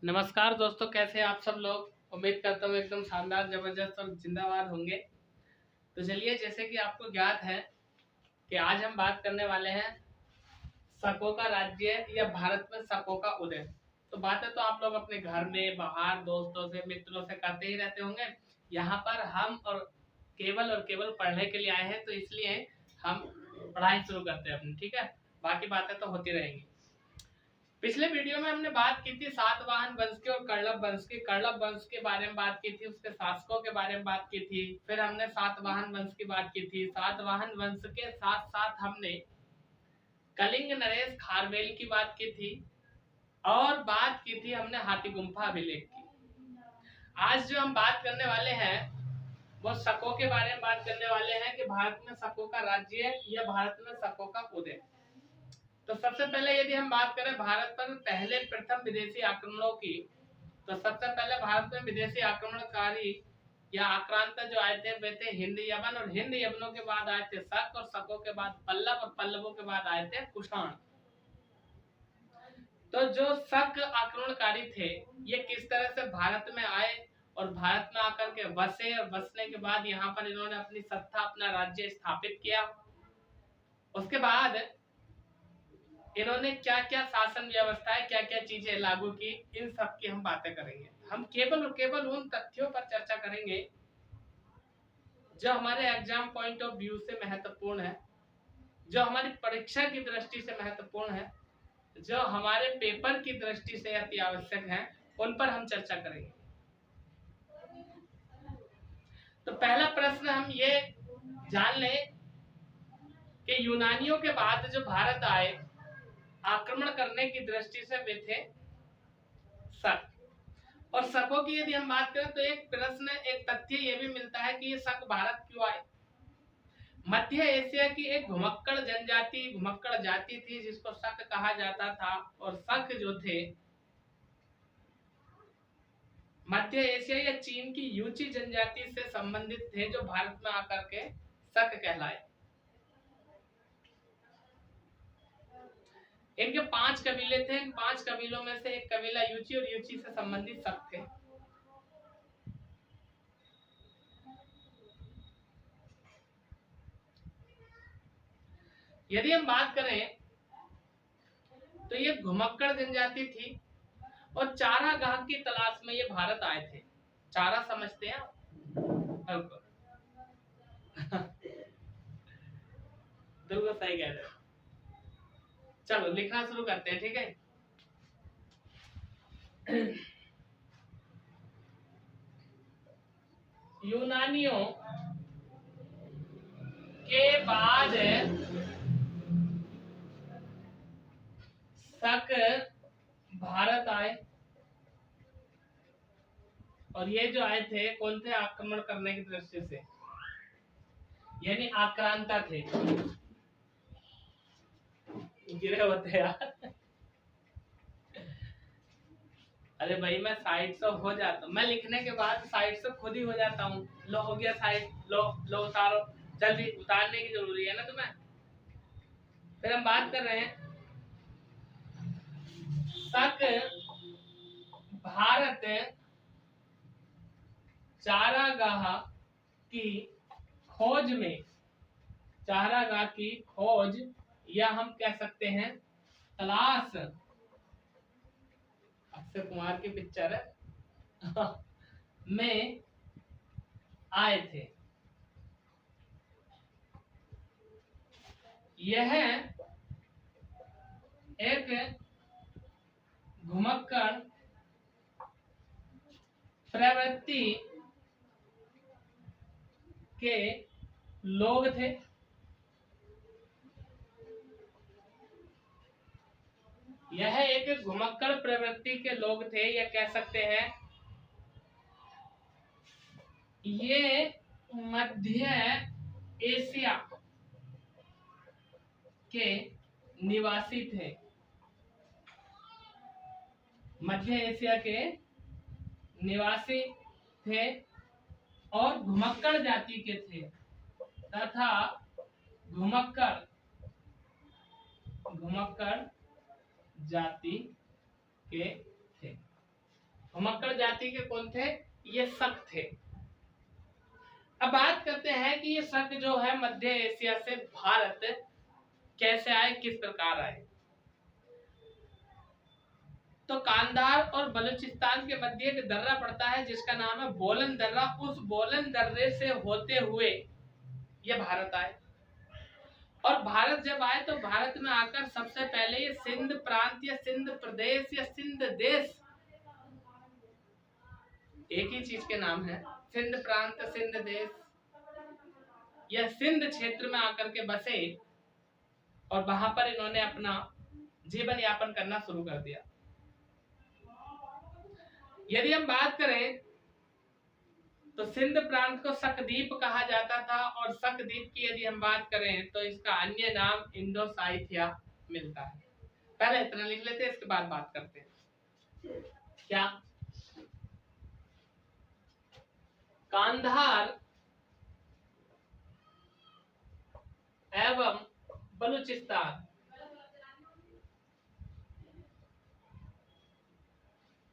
नमस्कार दोस्तों, कैसे हैं आप सब लोग। उम्मीद करता हूँ एकदम शानदार, जबरदस्त और जिंदाबाद होंगे। तो चलिए, जैसे कि आपको ज्ञात है कि आज हम बात करने वाले हैं शकों का राज्य या भारत में शकों का उदय। तो बातें तो आप लोग अपने घर में, बाहर, दोस्तों से, मित्रों से करते ही रहते होंगे। यहाँ पर हम और केवल पढ़ने के लिए आए हैं, तो इसलिए हम पढ़ाई शुरू करते हैं अपनी। ठीक है, बाकी बातें तो होती रहेंगी। पिछले वीडियो में हमने बात की थी सातवाहन वंश की और कण्व वंश की। कण्व वंश के बारे में बात की थी, उसके शासकों के बारे में बात की थी। फिर हमने सातवाहन वंश की बात की थी। सातवाहन वंश के साथ साथ हमने कलिंग नरेश खारवेल की बात की थी और बात की थी हमने हाथी गुम्फा अभिलेख की। आज जो हम बात करने वाले हैं वो शकों के बारे में बात करने वाले हैं कि भारत में शकों का राज्य या भारत में शकों का उदय। तो सबसे पहले यदि हम बात करें भारत पर पहले प्रथम विदेशी आक्रमणों की, तो सबसे पहले भारत में विदेशी आक्रमणकारी या आक्रांत जो आए थे वे थे हिंद यवन, और हिंद यवनों के बाद आए थे शक, और शकों के बाद पल्लव, और पल्लवों के बाद आए थे कुषाण। तो जो शक आक्रमणकारी थे ये किस तरह से भारत में आए और भारत में आकर के बसे, और बसने के बाद यहाँ पर इन्होंने अपनी सत्ता, अपना राज्य स्थापित किया। उसके बाद इन्होंने क्या क्या शासन व्यवस्थाएं, क्या क्या चीजें लागू की, इन सब की हम बातें करेंगे। हम केवल और केवल उन तथ्यों पर चर्चा करेंगे जो हमारे एग्जाम पॉइंट ऑफ व्यू से महत्वपूर्ण है, जो हमारी परीक्षा की दृष्टि से महत्वपूर्ण है, जो हमारे पेपर की दृष्टि से अति आवश्यक है, उन पर हम चर्चा करेंगे। तो पहला प्रश्न हम ये जान लें कि यूनानियों के बाद जो भारत आए आक्रमण करने की दृष्टि से वे थे शक। और शकों की यदि हम बात करें तो एक प्रश्न, एक तथ्य यह भी मिलता है कि ये शक भारत क्यों आए। मध्य एशिया की एक घुमक्कड़ जनजाति, घुमक्कड़ जाति थी जिसको शक कहा जाता था, और शक जो थे मध्य एशिया या चीन की यूची जनजाति से संबंधित थे, जो भारत में आकर के शक कहलाए। इनके 5 कबीले थे। 5 कबीलों में से एक कबीला यूची, और यूची से संबंधित शक थे। यदि हम बात करें तो ये घुमक्कड़ जनजाति थी और चारागाह की तलाश में ये भारत आए थे। चारा समझते हैं आप? बिल्कुल सही कह रहे हो। चलो लिखना शुरू करते हैं, ठीक है। यूनानियों के बाद शक भारत आए, और ये जो आए थे कौन थे? आक्रमण करने की दृष्टि से, यानी आक्रांता थे। गिरे होते यार। अरे भाई, मैं साइड से हो जाता हूँ, मैं लिखने के बाद साइड से खुद ही हो जाता हूँ। लो हो गया साइड, लो लो उतारो, जल्दी उतारने की जरूरी है ना तुम्हें। फिर हम बात कर रहे हैं शक भारत चारागाह की खोज में, चारागाह की खोज या हम कह सकते हैं तलाश, अक्षय कुमार की पिक्चर है में आए थे। यह एक घुमक्कड़ प्रवृत्ति के लोग थे। यह एक घुमक्कड़ प्रवृत्ति के लोग थे, या कह सकते हैं ये मध्य एशिया के निवासी थे। मध्य एशिया के निवासी थे और घुमक्कड़ जाति के थे, तथा घुमक्कड़ जाति के थे। घुमक्कड़ जाति के कौन थे? ये शक थे। अब बात करते हैं कि ये शक जो है मध्य एशिया से भारत कैसे आए, किस प्रकार आए। तो कांधार और बलूचिस्तान के मध्य एक दर्रा पड़ता है जिसका नाम है बोलन दर्रा। उस बोलन दर्रे से होते हुए ये भारत आए, और भारत जब आए तो भारत में आकर सबसे पहले ये सिंध प्रांत या सिंध प्रदेश या सिंध देश, एक ही चीज के नाम है, सिंध प्रांत सिंध देश, या सिंध क्षेत्र में आकर के बसे और वहां पर इन्होंने अपना जीवन यापन करना शुरू कर दिया। यदि हम बात करें तो सिंध प्रांत को शकद्वीप कहा जाता था, और शकद्वीप की यदि हम बात करें तो इसका अन्य नाम इंडोसाइथिया मिलता है। पहले इतना लिख लेते हैं, इसके बाद बात करते हैं। क्या कांधार एवं बलूचिस्तान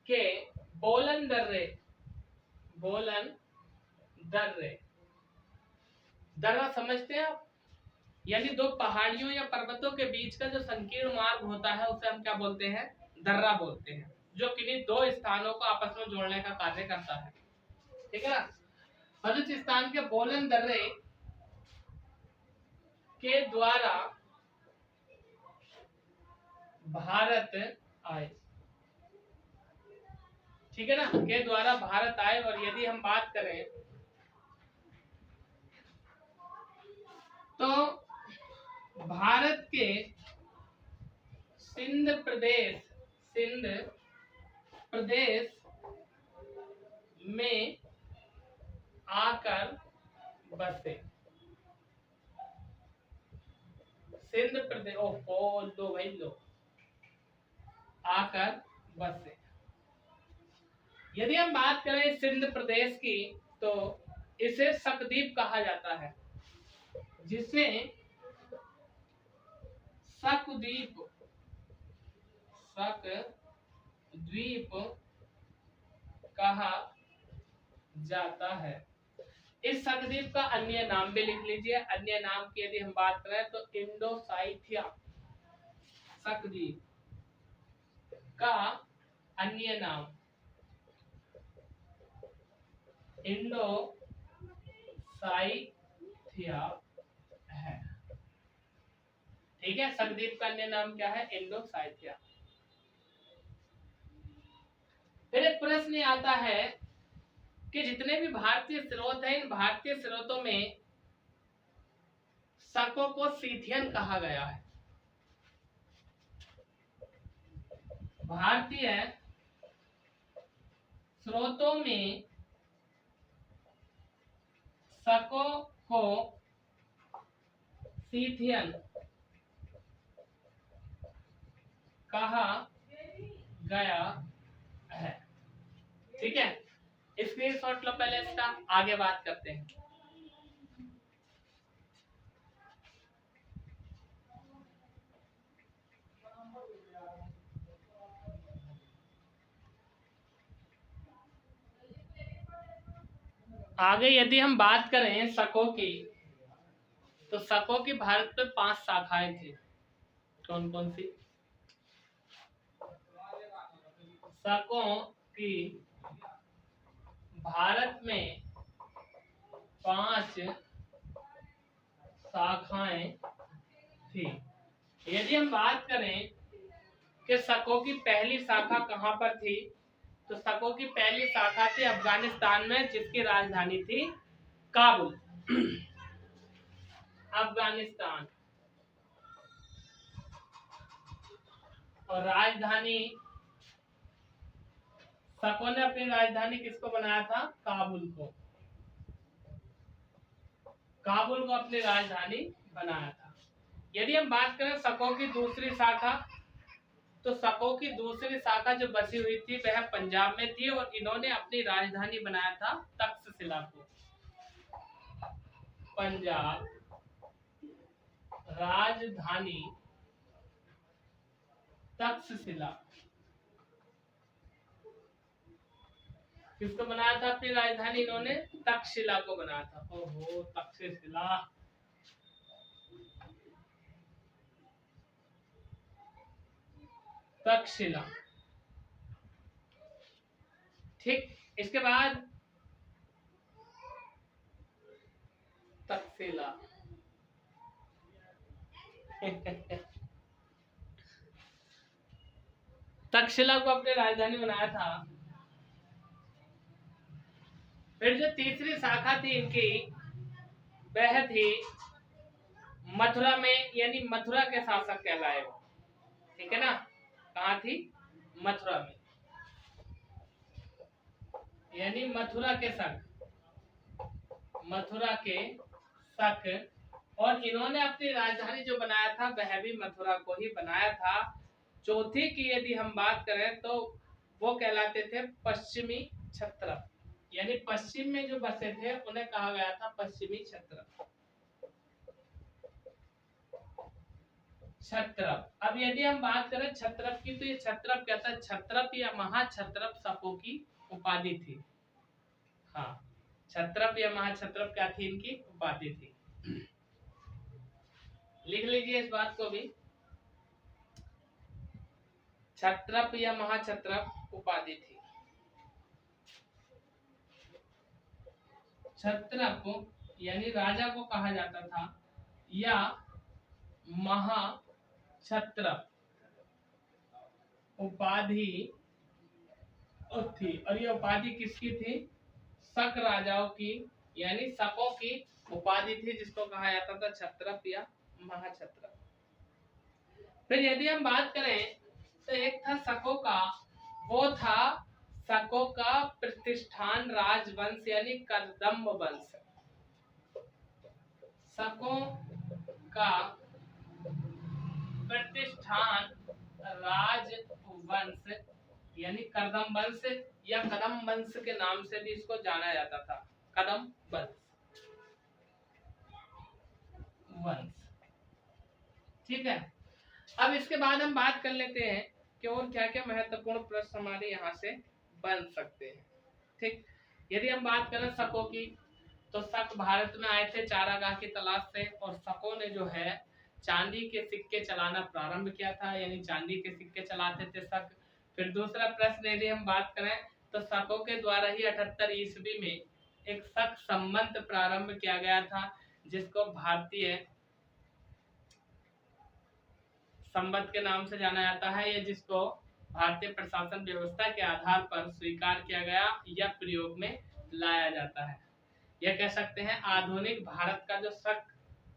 के बोलन दर्रे दर्रा समझते हैं आप? यानी दो पहाड़ियों या पर्वतों के बीच का जो संकीर्ण मार्ग होता है उसे हम क्या बोलते हैं? दर्रा बोलते हैं, जो किन्हीं दो स्थानों को आपस में जोड़ने का कार्य करता है। ठीक है ना? बलूचिस्तान के बोलन दर्रे के द्वारा भारत आए, ठीक है ना, के द्वारा भारत आए। और यदि हम बात करें तो भारत के सिंध प्रदेश में आकर बसे। सिंध प्रदेश आकर बसे। यदि हम बात करें सिंध प्रदेश की तो इसे शकद्वीप कहा जाता है, जिसे शकद्वीप कहा जाता है। इस शकद्वीप का अन्य नाम भी लिख लीजिए। अन्य नाम की यदि हम बात करें तो इंडोसाइथिया शकद्वीप का अन्य नाम इंडोसाइथिया है। ठीक है, शकद्वीप का अन्य नाम क्या है? इंडोसाइथिया। फिर एक प्रश्न आता है कि जितने भी भारतीय स्रोत हैं, इन भारतीय स्रोतों में शकों को सीथियन कहा गया है। भारतीय स्रोतों में शकों को सीथियन कहा गया है। ठीक है, स्क्रीनशॉट लो पहले इसका, आगे बात करते हैं। आगे यदि हम बात करें शकों की, तो शकों की भारत में 5 शाखाएं थी। कौन कौन सी? शकों की भारत में 5 शाखाएं थी। यदि हम बात करें कि शकों की पहली शाखा कहां पर थी, तो शकों की पहली शाखा थी अफगानिस्तान में, जिसकी राजधानी थी काबुल। अफगानिस्तान। और राजधानी, शकों ने अपनी राजधानी किसको बनाया था? काबुल को। काबुल को अपनी राजधानी बनाया था। यदि हम बात करें शकों की दूसरी शाखा, तो शकों की दूसरी शाखा जो बसी हुई थी वह पंजाब में थी, और इन्होंने अपनी राजधानी बनाया था तक्षशिला को। पंजाब राजधानी तक्षशिला। किसको बनाया था अपनी राजधानी? इन्होंने तक्षशिला को बनाया था। ओहो, तक्षशिला। तक्षशिला, ठीक। इसके बाद तक्षशिला तक्षशिला को अपनी राजधानी बनाया था। फिर जो तीसरी शाखा थी इनकी, वह थी मथुरा में, यानी मथुरा के शासक कहलाए वो, ठीक है ना। कहाँ थी? मथुरा में, यानी मथुरा के शक, मथुरा के शक। और इन्होंने अपनी राजधानी जो बनाया था वह भी मथुरा को ही बनाया था। चौथी की यदि हम बात करें तो वो कहलाते थे पश्चिमी क्षत्रप, यानी पश्चिम में जो बसे थे उन्हें कहा गया था पश्चिमी क्षत्रप। क्षत्रप। अब यदि हम बात करें क्षत्रप की, तो ये क्षत्रप क्या था? क्षत्रप या महाक्षत्रप शकों की उपाधि थी। हाँ, क्षत्रप या महाक्षत्रप क्या थी? इनकी उपाधि थी। लिख लीजिए इस बात को भी, क्षत्रप या महाक्षत्रप उपाधि थी। क्षत्रप यानी राजा को कहा जाता था, या महाक्षत्रप उपाधि थी। और ये उपाधि किसकी थी? शक राजाओं की, यानी शकों की उपाधि थी, जिसको कहा जाता था क्षत्रप या महाक्षत्रप। फिर यदि हम बात करें तो एक था शकों का, वो था शकों का प्रतिष्ठान राजवंश, यानी कदम्ब वंश। शकों का प्रतिष्ठान राजवंश, यानी कदम वंश या कदम वंश के नाम से भी इसको जाना जाता था, कदम वंश। ठीक है। अब इसके बाद हम बात कर लेते हैं कि और क्या क्या महत्वपूर्ण प्रश्न हमारे यहाँ से बन सकते हैं। ठीक, यदि हम बात करें शकों की, तो शक भारत में आए थे चारागाह की तलाश से, और शकों ने जो है चांदी के सिक्के चलाना प्रारंभ किया था, यानी चांदी के सिक्के चलाते थे शक। फिर दूसरा प्रश्न यदि हम बात करें तो शकों के द्वारा ही 78 ईस्वी में एक शक संबंध प्रारंभ किया गया था, जिसको भारतीय संबंध के नाम से जाना जाता है, या जिसको भारतीय प्रशासन व्यवस्था के आधार पर स्वीकार किया गया या प्रयोग में लाया जाता है। यह कह सकते हैं आधुनिक भारत का जो शक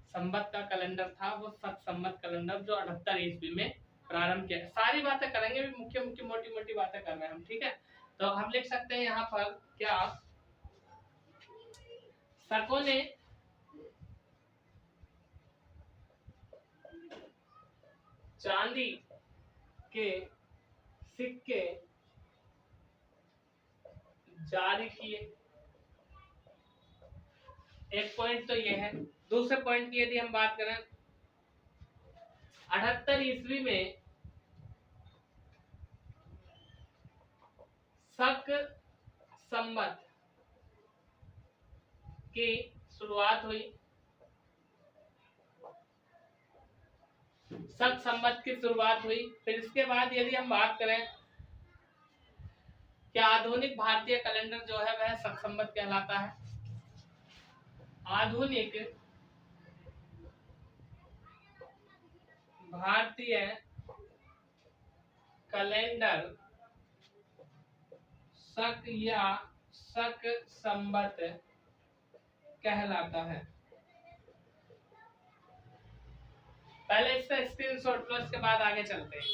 संबत का कैलेंडर था, वो शक संबत कैलेंडर जो 78 ईस्वी में प्रारंभ किया। सारी बातें करेंगे, मुख्य मुख्य मोटी मोटी बातें कर रहे हैं हम, ठीक है। तो हम लिख सकते हैं यहाँ पर क्या, शकों ने चांदी के सिक्के जारी किए। एक पॉइंट तो ये है। दूसरे पॉइंट की यदि हम बात करें, 78 ईस्वी में शक संबत की शुरुआत हुई। शक संबत की शुरुआत हुई। फिर इसके बाद यदि हम बात करें कि आधुनिक भारतीय कैलेंडर जो है वह शक संबत कहलाता है। आधुनिक भारतीय कैलेंडर शक या शक संबत कहलाता है। पहले इसका स्क्रीनशॉट लो, इसके बाद आगे चलते हैं।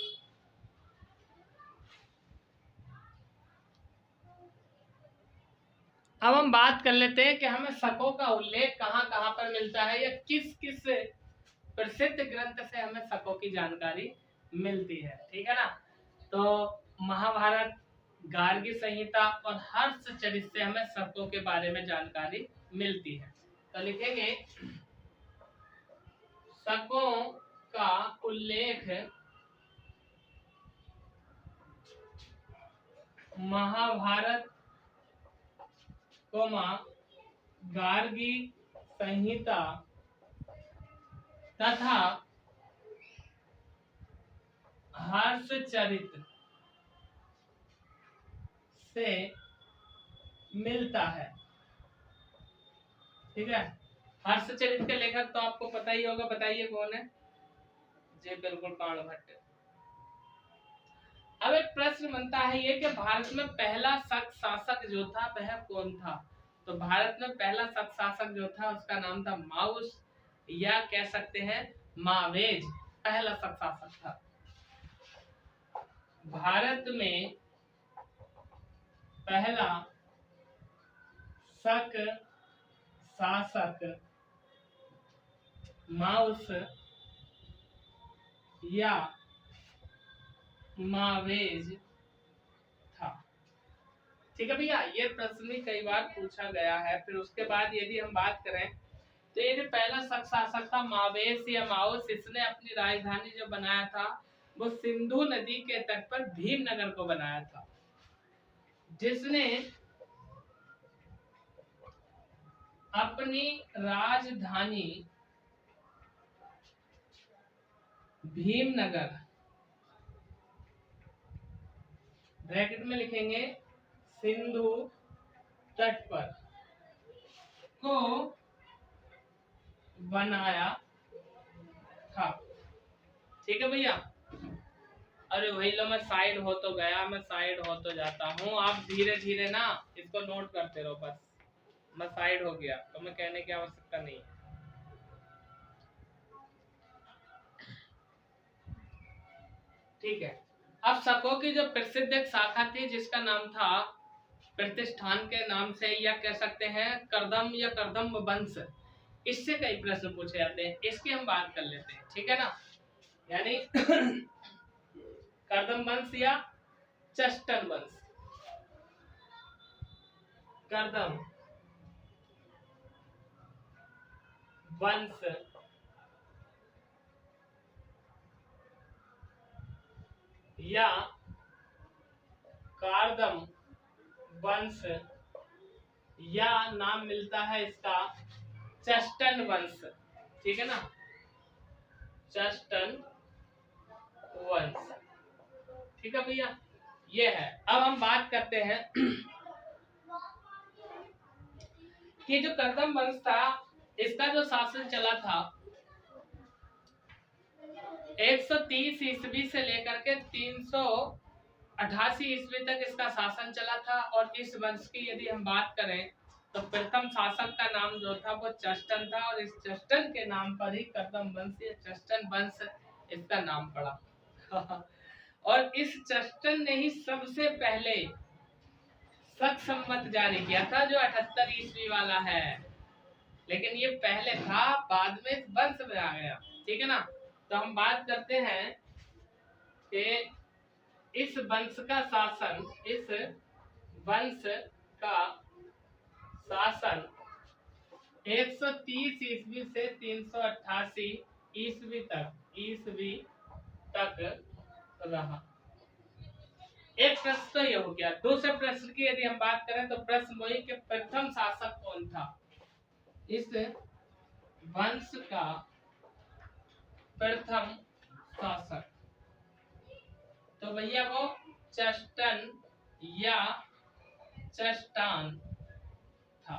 अब हम बात कर लेते हैं कि हमें शकों का उल्लेख कहाँ कहाँ पर मिलता है, या किस किस प्रसिद्ध ग्रंथ से हमें शकों की जानकारी मिलती है, ठीक है ना। तो महाभारत, गार्गी संहिता और हर्षचरित से हमें शकों के बारे में जानकारी मिलती है। तो लिखेंगे शकों का उल्लेख महाभारत कोमा गार्गी संहिता तथा हर्षचरित से मिलता है। ठीक है, हर्षचरित के लेखक तो आपको पता ही होगा, बताइए कौन है? जी बिल्कुल, बाणभट्ट। अब एक प्रश्न बनता है ये कि भारत में पहला शक शासक जो था वह कौन था? तो भारत में पहला शक शासक जो था उसका नाम था माउस, या कह सकते हैं मावेज, पहला शक शासक था। भारत में पहला शक शासक माउस या मावेज था। ठीक है भैया, ये प्रश्न भी कई बार पूछा गया है। फिर उसके बाद यदि हम बात करें तो ये जो पहला शक शासक था मावेश या माउस, इसने अपनी राजधानी जो बनाया था वो सिंधु नदी के तट पर भीमनगर को बनाया था, जिसने अपनी राजधानी भीमनगर, ब्रैकेट में लिखेंगे सिंधु तट पर, को बनाया था। ठीक है भैया। अरे वही लो, मैं साइड हो तो गया, मैं साइड हो तो जाता हूँ, आप धीरे धीरे ना इसको नोट करते रहो बस। मैं साइड हो गया तो मैं कहने की आवश्यकता नहीं है। ठीक है, अब शकों की जो प्रसिद्ध एक शाखा थी जिसका नाम था प्रतिष्ठान के नाम से, या कह सकते हैं करदम या करदम वंश, इससे कई प्रश्न पूछे जाते हैं, इसकी हम बात कर लेते हैं। ठीक है ना, यानी करदम वंश या चस्टन वंश। करदम वंश या कारदम वंश, या नाम मिलता है इसका चस्टन वंश। ठीक है ना, चस्टन वंश। ठीक है भैया, ये है। अब हम बात करते हैं कि जो करदम वंश था इसका जो शासन चला था 130 ईस्वी से लेकर के 388 ईस्वी तक इसका शासन चला था। और इस वंश की यदि हम बात करें तो प्रथम शासक का नाम जो था वो चस्टन था, और इस चस्टन के नाम पर ही करदम वंश या चस्टन वंश इसका नाम पड़ा। और इस चस्टन ने ही सबसे पहले शक संवत जारी किया था जो 78 ईस्वी वाला है, लेकिन ये पहले था, बाद में वंश में आ गया। ठीक है ना, तो हम बात करते हैं कि इस वंश का शासन, इस वंश का शासन 130 ईस्वी से 388 ईस्वी तक रहा। एक प्रश्न तो ये हो गया। दूसरे प्रश्न की यदि हम बात करें तो प्रश्न वही कि प्रथम शासक कौन था? इस वंश का प्रथम शासक तो भैया वो चस्टन या चस्टान था,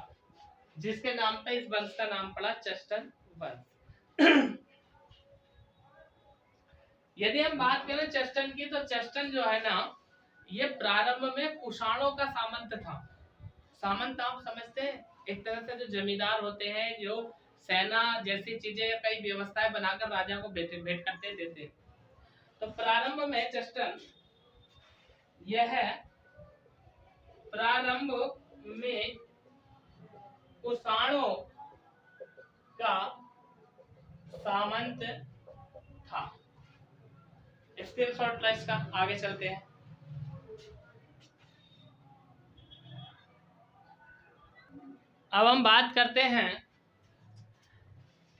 जिसके नाम पे इस वंश का नाम पड़ा चस्टन वंश। यदि हम बात करें चस्टन की तो चस्टन जो है ना ये प्रारंभ में कुषाणों का सामंत था। सामंत आप समझते हैं, एक तरह से जो जमींदार होते हैं जो सेना जैसी चीजें कई व्यवस्थाएं बनाकर राजा को भेंट करते देते। तो प्रारंभ में चस्टन, यह प्रारंभ में कुषाणों का सामंत था। स्क्रीनशॉट लो इसका, आगे चलते हैं। अब हम बात करते हैं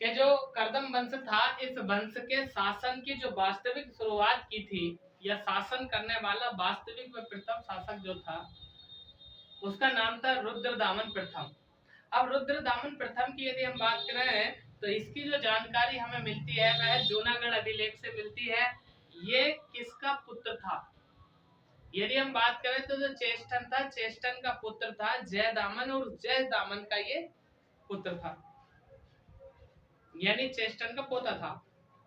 कि जो करदम वंश था, इस वंश के शासन की जो वास्तविक शुरुआत की थी या शासन करने वाला वास्तविक में प्रथम शासक जो था उसका नाम था रुद्रदामन प्रथम। अब रुद्रदामन प्रथम की यदि हम बात करें तो इसकी जो जानकारी हमें मिलती है वह जूनागढ़ अभिलेख से मिलती है। ये किसका पुत्र था? यदि हम बात करें तो जो चेष्टन था, चेष्टन का पुत्र था जयदामन, और जयदामन का ये पुत्र था, यानी चेष्टन का पोता था।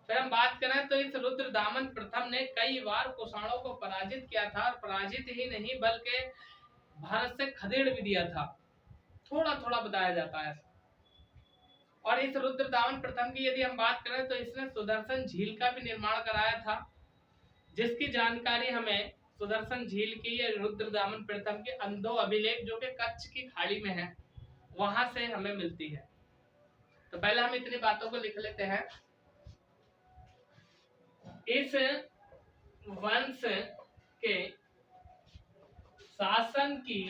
फिर हम बात करें तो इस रुद्रदामन प्रथम ने कई बार कुषाणों को पराजित किया था, और पराजित ही नहीं बल्कि भारत से खदेड़ भी दिया था, थोड़ा थोड़ा बताया जाता है। और इस रुद्रदामन प्रथम की यदि हम बात करें तो इसने सुदर्शन झील का भी निर्माण कराया था, जिसकी जानकारी हमें सुदर्शन झील की या रुद्रदामन प्रथम के अंधो अभिलेख जो कि कच्छ की खाड़ी में है वहां से हमें मिलती है। तो पहले हम इतनी बातों को लिख लेते हैं। इस वंश के शासन की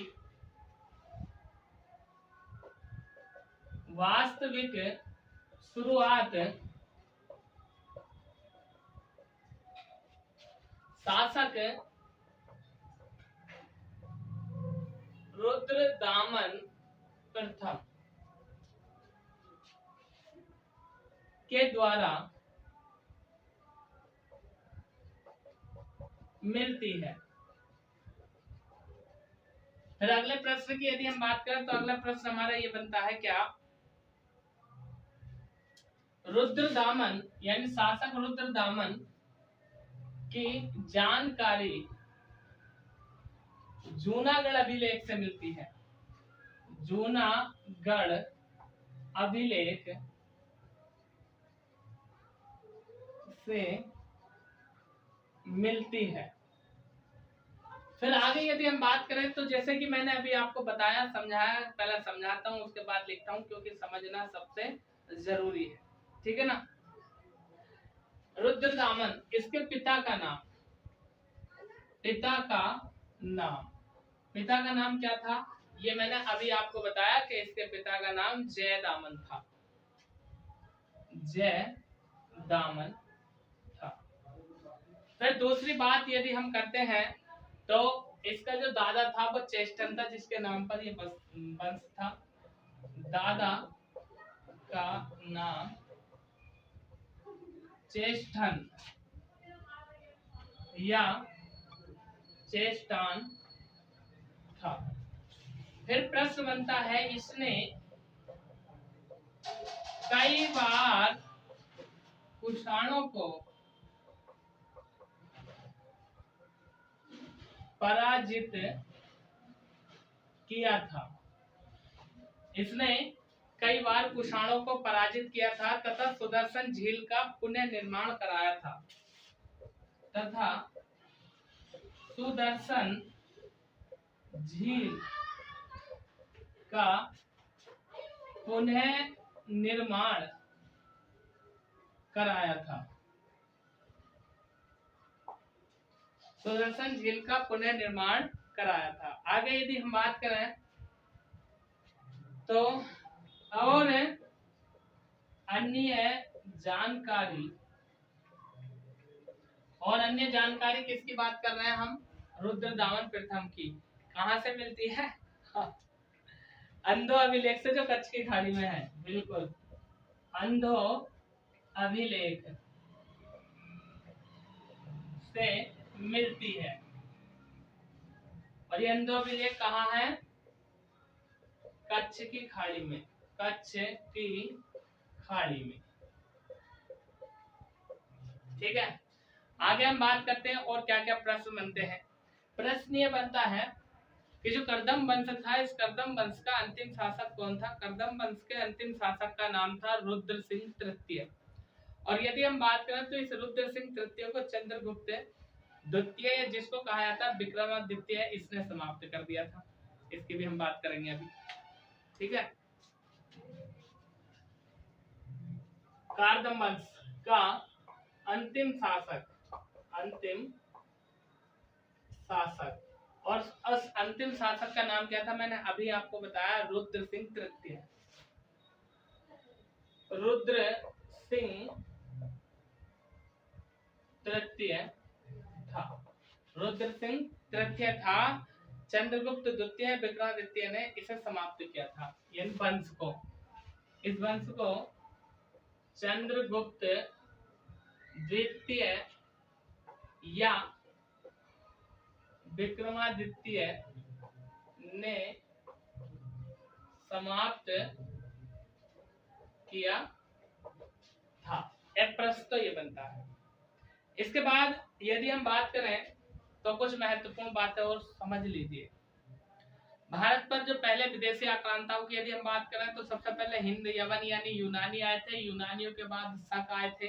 वास्तविक शुरुआत शासक रुद्रदामन प्रथम के द्वारा मिलती है। फिर अगले प्रश्न की यदि हम बात करें तो अगला प्रश्न हमारा ये बनता है क्या? रुद्रदामन यानी शासक रुद्रदामन की जानकारी जूनागढ़ अभिलेख से मिलती है। जूनागढ़ अभिलेख से मिलती है। फिर आगे यदि हम बात करें तो जैसे कि मैंने अभी आपको बताया, समझाया, पहले समझाता हूं उसके बाद लिखता हूं क्योंकि समझना सबसे जरूरी है, ठीक है ना। रुद्रदामन, इसके पिता का नाम, पिता का नाम, पिता का नाम क्या था? ये मैंने अभी आपको बताया कि इसके पिता का नाम जयदामन था, जयदामन था। फिर दूसरी बात यदि हम करते हैं तो इसका जो दादा था वो चेष्टन था, जिसके नाम पर ये वंश था। दादा का नाम चेष्टन या चेष्टान था। फिर प्रश्न बनता है, इसने कई बार कुषाणों को पराजित किया था। इसने कई बार कुषाणों को पराजित किया था तथा सुदर्शन झील का पुनः निर्माण कराया था, तथा सुदर्शन झील का पुनः निर्माण कराया था। सुदर्शन झील का पुनः निर्माण कराया था। आगे यदि हम बात करें तो और अन्य जानकारी किसकी बात कर रहे हैं हम? रुद्रदामन प्रथम की। कहां से मिलती है? अंधो अभिलेख से, जो कच्छ की खाड़ी में है। बिल्कुल, अंधो अभिलेख से मिलती है। और ये अंधो अभिलेख कहाँ है? कच्छ की खाड़ी में, कच्छ की खाड़ी में, ठीक है। आगे हम बात करते हैं और क्या क्या प्रश्न बनते हैं। प्रश्न ये बनता है कि जो कर्दम वंश था, इस कर्दम वंश का अंतिम शासक कौन था? कर्दम वंश के अंतिम शासक का नाम था रुद्र सिंह तृतीय। और यदि हम बात करें तो इस रुद्र सिंह तृतीय को चंद्रगुप्त द्वितीय, जिसको कहा जाता है विक्रमादित्य, इसने समाप्त कर दिया था। इसकी भी हम बात करेंगे अभी, ठीक है। कर्दम वंश का अंतिम शासक, और उस अंतिम शासक का नाम क्या था? मैंने अभी आपको बताया, रुद्र सिंह तृतीय। रुद्र सिंह तृतीय था, रुद्र सिंह तृतीय था, चंद्रगुप्त द्वितीय विक्रमादित्य ने इसे समाप्त किया था, यानी वंश को, इस वंश को चंद्रगुप्त द्वितीय या विक्रमादित्य ने समाप्त किया था। एक प्रश्न तो ये बनता है। इसके बाद यदि हम बात करें तो कुछ महत्वपूर्ण बातें और समझ लीजिए। भारत पर जो पहले विदेशी आक्रांताओं की यदि हम बात करें तो सबसे पहले हिंद यवन यानी यूनानी आए थे, यूनानियों के बाद शक आए थे,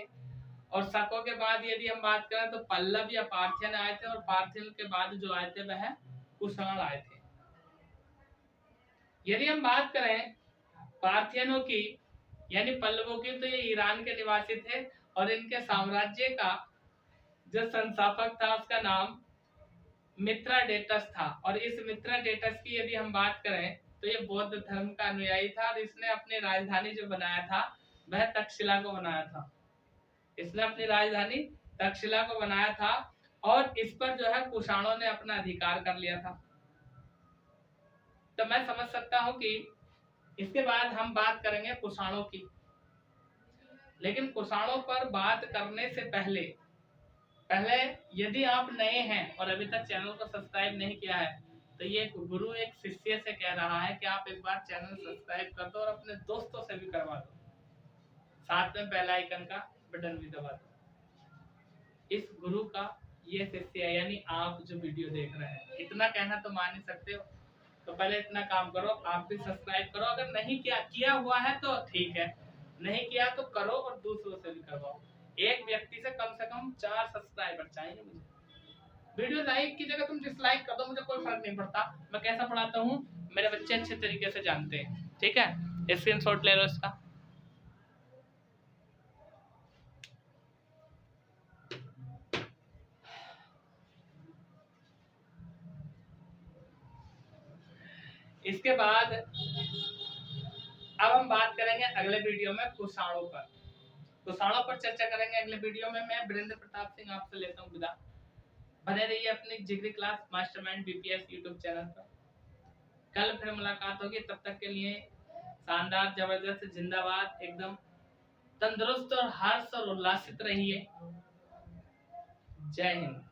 और शकों के बाद यदि हम बात करें तो पल्लव या पार्थियन आए थे, और पार्थियन के बाद जो आए थे वह कुषाण आए थे। यदि हम बात करें पार्थियनों की यानी पल्लवों की, तो ये ईरान के निवासी थे, और इनके साम्राज्य का जो संस्थापक था उसका नाम मित्रडाटस था। और इस मित्रडाटस की यदि हम बात करें तो ये बौद्ध धर्म का अनुयायी था, और इसने अपनी राजधानी जो बनाया था वह तक्षशिला को बनाया था। इसने अपनी राजधानी तक्षशिला को बनाया था, और इस पर जो है कुषाणों ने अपना अधिकार कर लिया था। तो मैं समझ सकता हूं कि इसके बाद हम बात करेंगे कुषाणों की, लेकिन कुषाणों पर बात करने से पहले यदि आप नए हैं और अभी तक चैनल को सब्सक्राइब नहीं किया है तो ये गुरु एक शिष्य से कह रहा है कि आप एक बार चैनल सब्सक्राइब कर दो और अपने दोस्तों से भी करवा दो, साथ में बेल आइकन का बटन भी दबा दो। इस गुरु का ये शिष्य है, यानी आप जो वीडियो देख रहे हैं। इतना कहना तो मान ही सकते हो, तो पहले इतना काम करो, आप भी सब्सक्राइब करो। अगर नहीं किया हुआ है तो ठीक है, नहीं किया तो करो और दूसरों से भी करवाओ। एक व्यक्ति से कम 4 सब्सक्राइबर चाहिए मुझे। वीडियो लाइक की जगह तुम डिसलाइक कर दो, मुझे कोई फर्क नहीं पड़ता। मैं कैसा पढ़ाता हूँ मेरे बच्चे अच्छे तरीके से जानते हैं, ठीक है। स्क्रीनशॉट ले लो इसका। इसके बाद अब हम बात करेंगे अगले वीडियो में कुषाणों पर। कुषाणों पर चर्चा करेंगे अगले वीडियो में। मैं वीरेंद्र प्रताप सिंह आपसे लेता हूँ विदा। बने रहिए अपनी जिगरी class mastermind BPS YouTube channel पर। कल फिर मुलाकात होगी, तब तक के लिए शानदार, जबरदस्त, जिंदाबाद, एकदम तंदुरुस्त और हर्ष और उल्लासित रहिए। जय हिंद।